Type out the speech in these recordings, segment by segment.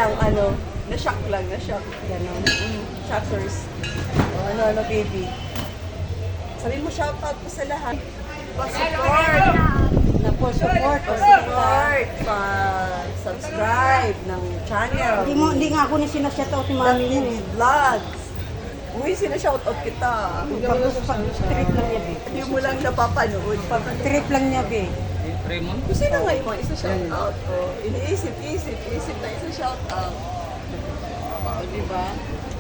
lang, na-shock lang, na-shock. Ganon. Shockers. Ano, baby. Sabihin mo, shoutout po sa lahat. Pa-support. support. Pa-support. Pa-subscribe ng channel. Hindi nga ako ni sinashoutout si mami mo eh. Vlogs. Uy, sinashoutout kita. Trip lang niya, be. Hindi mo lang napapanood. Trip lang niya, be. Kung sino nga yung mga isa-shoutout ko? Isip na isa-shoutout. O, diba?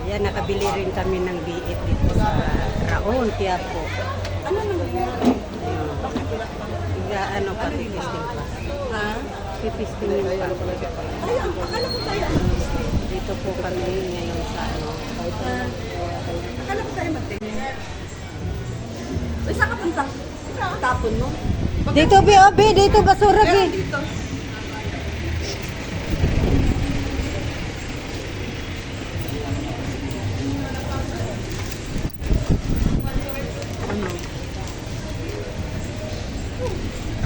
Ayan, nakabili rin kami ng biit dito sa Raon, Quiapo. Ano nangyayari? Ano pa, pipisting pa. Ha? Pipistingin pa. Akala ko tayo Dito po kami ngayon sa Akala ko tayo mag-dinner. Uy, saan ka punta? Tapon mo? Dito, be, oh, be, dito, basura, be. Meron dito. Ano?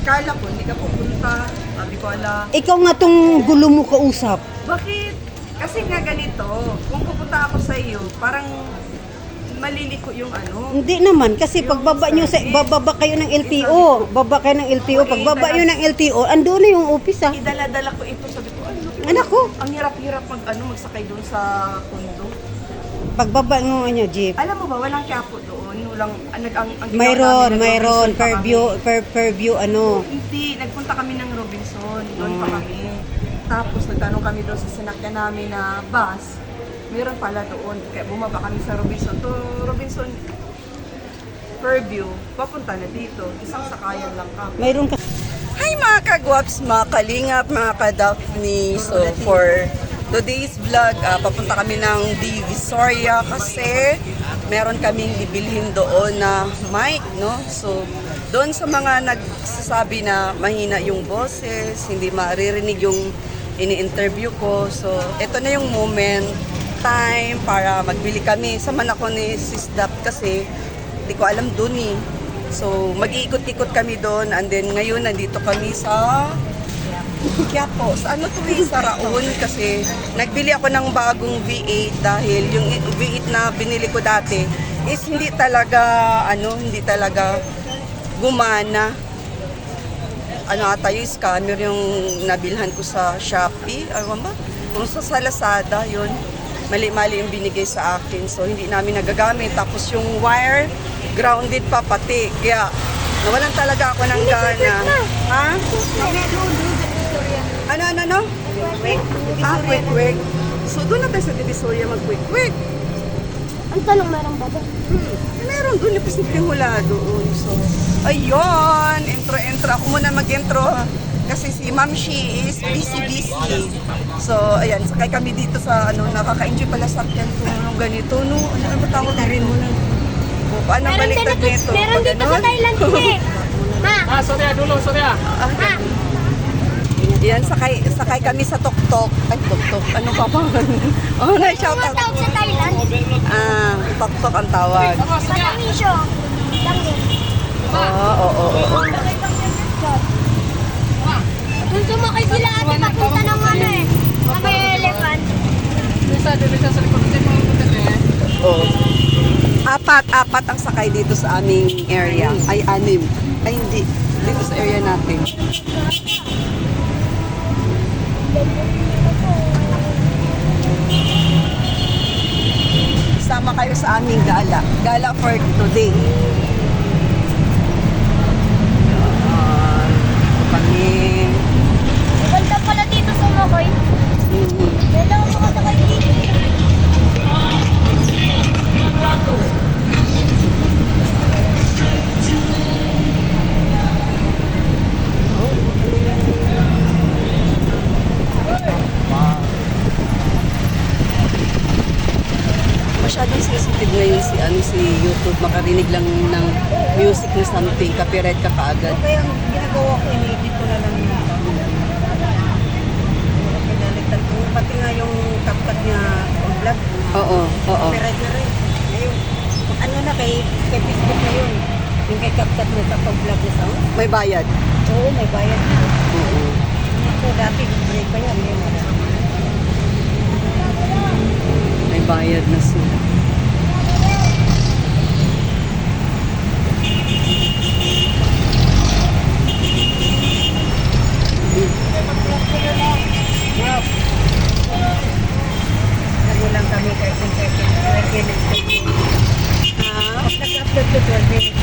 Akala ko hindi ka pupunta. Sabi ko, ala. Ikaw nga tong gulo mo kausap. Bakit? Kasi nga ganito, kung pupunta ako sa iyo, parang maliliko yung ano. Hindi naman, kasi pagbaba nyo sa, bababa kayo ng LTO. Baba kayo ng LTO. Pagbaba nyo ng LTO, andun na yung office, ah. Idala-dala ko ito, sabi ko, Anak ko, ang hirap-hirap magsakay doon sa condo. pagbaba nyo, jeep. Alam mo ba, walang Quiapo doon. Walang, ang ginawa Mayroon, namin, mayroon, Robinson pa per view, ano. Hindi, nagpunta kami ng Robinson. Doon pa kami. Tapos nagtanong kami doon sa sinakyan namin na bus. Meron pala doon. Kaya bumaba kami sa Robinson. To Robinson, Fairview, papunta na dito. Isang sakayan lang kami. Mayroon ka. Hi mga kagwaps, mga kalingap, mga ka-Daphne. So for today's vlog, papunta kami ng Divisoria kasi meron kaming bibilhin doon na mic, no? So doon sa mga nagsasabi na mahina yung boses, hindi maririnig yung ini-interview ko. So ito na yung moment, time para magbili kami. Saman ako ni Sis Dap kasi hindi ko alam doon eh. So, mag-iikot-ikot kami doon and then ngayon nandito kami sa Quiapo. Sa ano to eh, sa Raon kasi nagbili ako ng bagong V8 dahil yung V8 na binili ko dati is hindi talaga gumana. Ata yung scanner yung nabilhan ko sa Shopee, ano ba? Kung sa Lazada, yun. Mali-mali yung binigay sa akin. So, hindi namin nagagamit. Tapos yung wire, grounded pa pati. Kaya, nawalan talaga ako ng gana. Ha? Ano? Quick. So, doon na tayo sa Divisoria mag-quick. Ang tanong, meron ba ba? Meron doon, yung posibleng hula doon. So, ayun. Intro. Ako muna mag-intro. Kasi si Ma'am Shi is busy. So, ayan, sakay kami dito sa, nakaka-enjoy pala sa akin kung ganito, no? Ano ba tawag na rin mo na? Paano baliktad nito? Meron dito sa Thailand, eh. Ma! Surya. Yan, sakay kami sa tok-tok. Ay, tok-tok. Ano pa ba? Na-shout out. Tawag sa Thailand? Tok-tok ang tawag. Patamisyo. Langgit. Oo. Doon sumakay sila ate papunta ng ano eh. Sa may elephant. Oo. Apat ang sakay dito sa aming area. Ay, 6. Ay, hindi. Dito sa area natin. Sama kayo sa aming gala. Gala for today. Kami. Ganda pala dito sumakay. Kailangan mo kasakay dito. Masyadong sensitive ngayon si YouTube. Makarinig lang ng music na something. Copyright ka kaagad. Kaya ang ginagawa ko, ini-edit ko na lang yung pinalitan ko. Pati nga yung kapkat niya vlog. Oo. Copyright na rin. Ngayon, ano na kay Facebook na yun. Yung kay kapkat niya sa pag-vlog niya sa May bayad. Oo, may bayad na. Oo. Ako dati, break pa yan. Yun, May bayad na sila. Ano lang kami kay Ha? Nag-upload ko 12 minutes.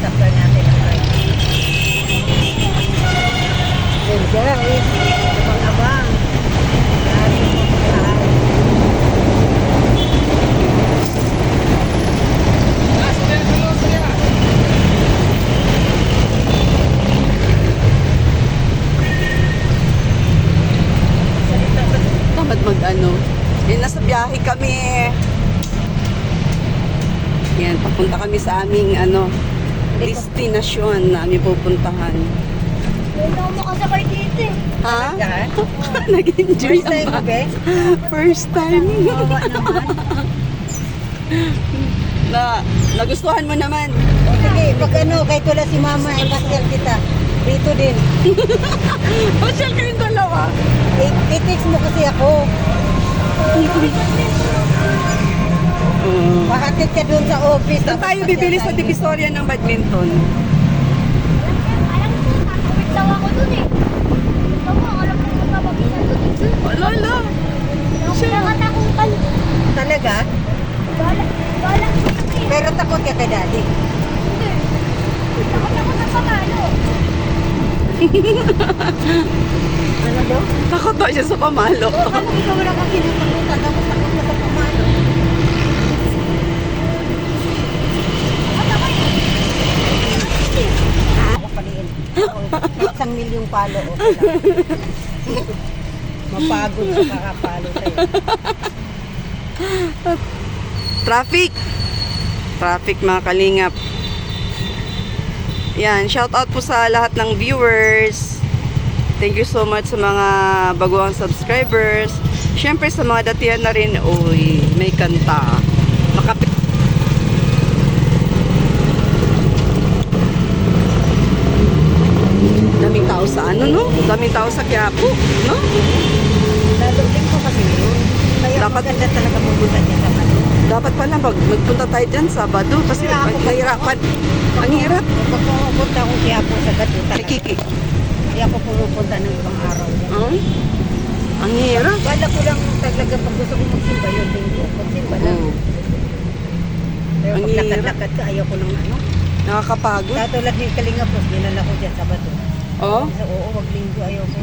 Sapper natin ang price. Then guys, abang-abang. Marami po lahat. Tamad mag-ano. Nasa biyahe kami. Yan, papunta kami sa aming destinasyon na aming pupuntahan. Hindi ako makasakay dito eh. Ha? Lahat? Nag-enjoy First time ang mo, be? First time. Kawawa naman. Nagustuhan mo naman. O sige, pag ano, kay tula si mama, i-pastel kita. Dito din. Pasyal kayong dalawa. I-text mo kasi ako. Pahatid ka doon sa office. Doon tayo bibili sa Divisoria ng badminton. Alam ko, tatawid daw ako dun eh. Ito mo, alam ko kung kapagisan dun eh. Wala. Ako nakatakutan. Talaga? Gala ko yun eh. Pero takot ka kay daddy. Hindi. Takot ako sa pamalo. Ano daw? Takot daw siya sa pamalo. Ano ikaw wala kang kinatakutan, tapos takot ka sa pamalo. Takot ako eh. Ako paliin. Isang milyong palo. Okay lang. Mapagod sa kakapalo sa'yo. Traffic. Traffic mga kalingap. Yan, shout out po sa lahat ng viewers. Thank you so much sa mga baguang subscribers. Siyempre sa mga datihan na rin, uy, may kanta. Makapit. Daming tao sa ano, no? Daming tao sa Quiapo, no? Lalo din ko kasi yun. Kaya Dapat- maganda talaga pupunta niya sa ano. Dapat pala magpunta tayo dyan Sabado kasi mahirapan. Ang hirap. Kapag pumunta akong Quiapo sa gato talaga. Kiki. Hindi ako pumupunta ng ibang araw. Oh? Ang hirap. Bala ko lang talaga pag gusto ko magsimba yun din ko. Magsimba lang. Oh. Pero Ang pag hirap. lakad-lakad ka, ayaw ko ng ano. Nakakapagod. Katulad ni Kalingapos, dinala ko dyan Sabado. Oh? Sa oo, wag linggo, ayaw ko.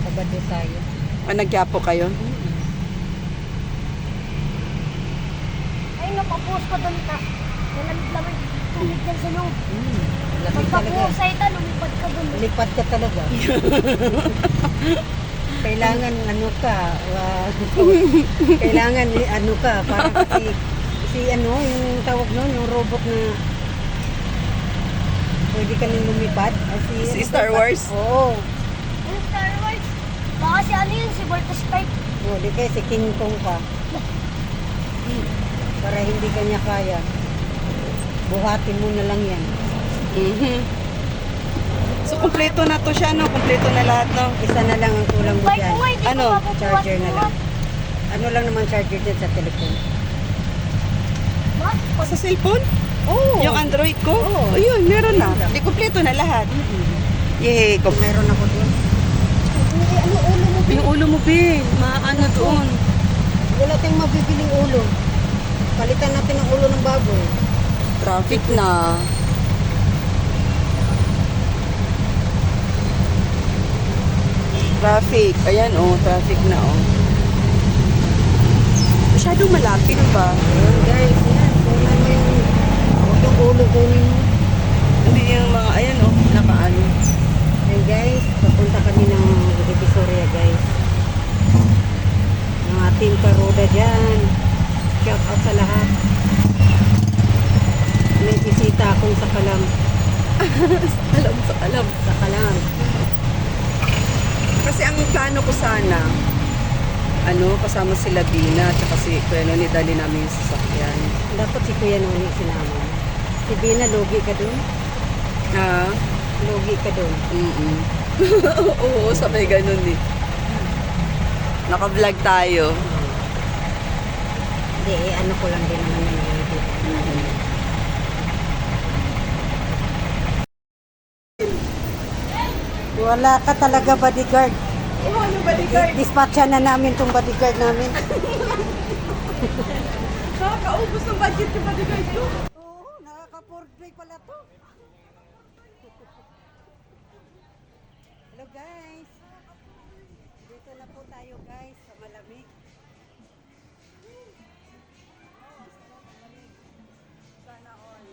Sabado tayo. Nagyapo kayo? Ay, napapost ko dun ka. Nalamig-lamig. Tubig dyan sa loob. Lamig talaga. Pagpapost sa ita, lumipad ka dun. Lipat ka talaga. Kailangan ano ka, kailangan ano ka, para kasi si ano, yung tawag nun, yung robot na pwede ka nang lumipad. Si Star Wars? Oo. Yung Star Wars. Baka si ano yun, si Voltus type. Oh, di kaya si King Kong ka. Para hindi ka niya kaya. Buhatin mo na lang yan. Mhm. So, kumpleto na to siya, no? Kumpleto na lahat, no? Isa na lang ang kulang mo Bike dyan. ko nga, hindi Ano? ko mapupuwas. Charger na lang. Ano lang naman charger dyan sa telephone? What? Sa cellphone? Oo. Yung Android ko? Oo. Ayun, meron na. Meron lang. Di kumpleto na lahat. Mm-mm. Yay! Meron ako doon. Hindi, ano ulo mo? Yung ulo mo, Bin. Maano doon. Wala tayong mabibiling ulo. Palitan natin ang ulo ng baboy. Traffic na. Traffic. Ayan, oh. Traffic na, oh. Masyadong malapit ba? Ayun guys, yan. Kung ano yung ulo kunin mo. Hindi yung mga, ayan, oh. Nakaano. Ayun guys, papunta kami ng Divisoria guys. Ang ating karoda dyan. Shout out sa lahat. May bisita akong sa Kalam. Alam sa alam. Sa Kalam. Kasi ang plano ko sana, kasama sila Bina, at saka si Kuya Noni, dali namin yung sasakyan. Dapat si Kuya Noni sinama. Si Bina, logi ka dun. Ah, Logi ka dun. Oo, sabay ganun eh. Naka-vlog tayo. Hindi, ano ko lang din naman yung edit. Wala ka talaga bodyguard. Oh, ano bodyguard? Dispatcha na namin tong bodyguard namin. Nakakaubos ng budget yung bodyguard ko. Oo, nakaka-4K pala to. Hello guys. Dito na po tayo guys sa malamig.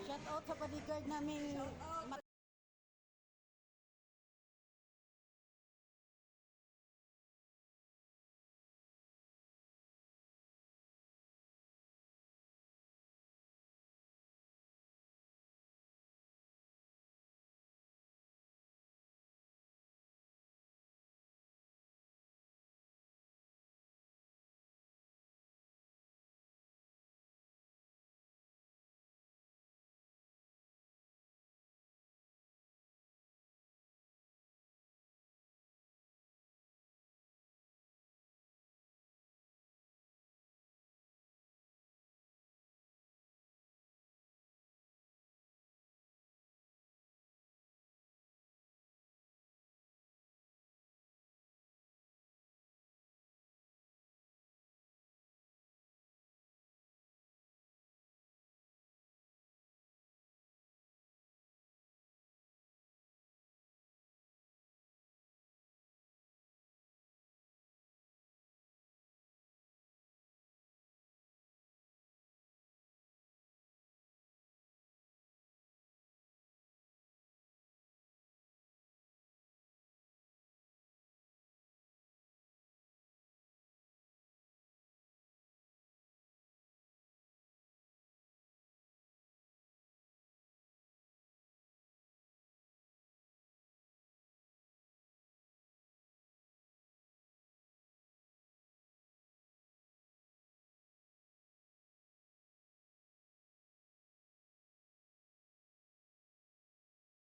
Shout out sa bodyguard namin